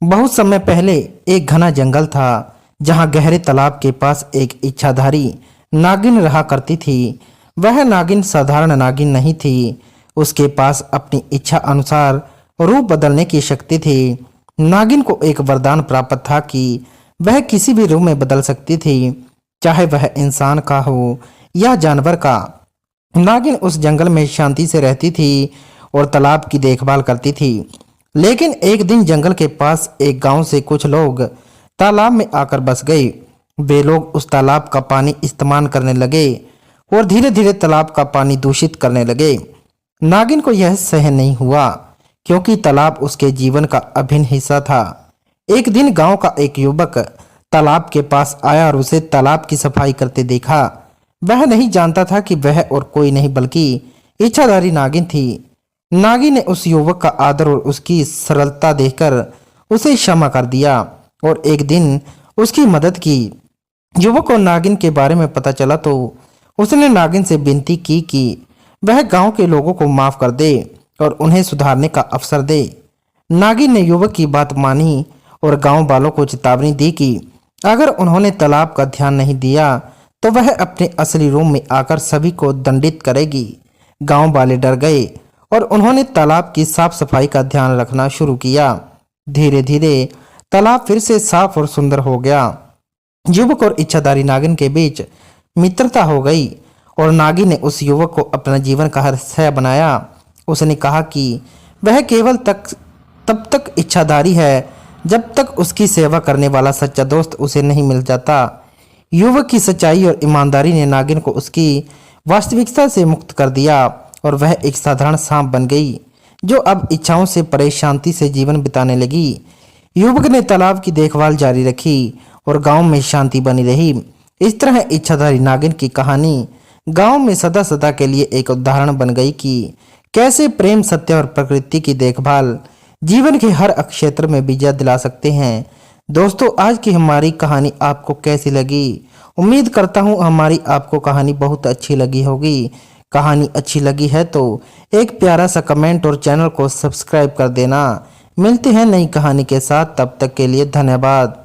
बहुत समय पहले एक घना जंगल था जहां गहरे तालाब के पास एक इच्छाधारी नागिन रहा करती थी। वह नागिन साधारण नागिन नहीं थी। उसके पास अपनी इच्छा अनुसार रूप बदलने की शक्ति थी। नागिन को एक वरदान प्राप्त था कि वह किसी भी रूप में बदल सकती थी, चाहे वह इंसान का हो या जानवर का। नागिन उस जंगल में शांति से रहती थी और तालाब की देखभाल करती थी। लेकिन एक दिन जंगल के पास एक गांव से कुछ लोग तालाब में आकर बस गए। वे लोग उस तालाब का पानी इस्तेमाल करने लगे और धीरे धीरे तालाब का पानी दूषित करने लगे। नागिन को यह सहन नहीं हुआ, क्योंकि तालाब उसके जीवन का अभिन्न हिस्सा था। एक दिन गांव का एक युवक तालाब के पास आया और उसे तालाब की सफाई करते देखा। वह नहीं जानता था कि वह और कोई नहीं बल्कि इच्छाधारी नागिन थी। नागिन ने उस युवक का आदर और उसकी सरलता देखकर उसे क्षमा कर दिया और एक दिन उसकी मदद की। युवक को नागिन के बारे में पता चला तो उसने नागिन से विनती की कि वह गांव के लोगों को माफ कर दे और उन्हें सुधारने का अवसर दे। नागिन ने युवक की बात मानी और गांव वालों को चेतावनी दी कि अगर उन्होंने तालाब का ध्यान नहीं दिया तो वह अपने असली रूप में आकर सभी को दंडित करेगी। गांव वाले डर गए और उन्होंने तालाब की साफ सफाई का ध्यान रखना शुरू किया। धीरे धीरे तालाब फिर से साफ और सुंदर हो गया। युवक और इच्छाधारी नागिन के बीच मित्रता हो गई और नागिन ने उस युवक को अपना जीवन का रहस्य बनाया। उसने कहा कि वह केवल तब तक इच्छाधारी है जब तक उसकी सेवा करने वाला सच्चा दोस्त उसे नहीं मिल जाता। युवक की सच्चाई और ईमानदारी ने नागिन को उसकी वास्तविकता से मुक्त कर दिया और वह एक साधारण सांप बन गई, जो अब इच्छाओं से परे शांति से जीवन बिताने लगी। युवक ने तालाब की देखभाल जारी रखी और गांव में शांति बनी रही। इस तरह इच्छाधारी नागिन की कहानी गांव में सदा सदा के लिए एक उदाहरण बन गई कि कैसे प्रेम, सत्य और प्रकृति की देखभाल जीवन के हर क्षेत्र में विजय दिला सकते हैं। दोस्तों, आज की हमारी कहानी आपको कैसी लगी? उम्मीद करता हूँ हमारी आपको कहानी बहुत अच्छी लगी होगी। कहानी अच्छी लगी है तो एक प्यारा सा कमेंट और चैनल को सब्सक्राइब कर देना। मिलते हैं नई कहानी के साथ, तब तक के लिए धन्यवाद।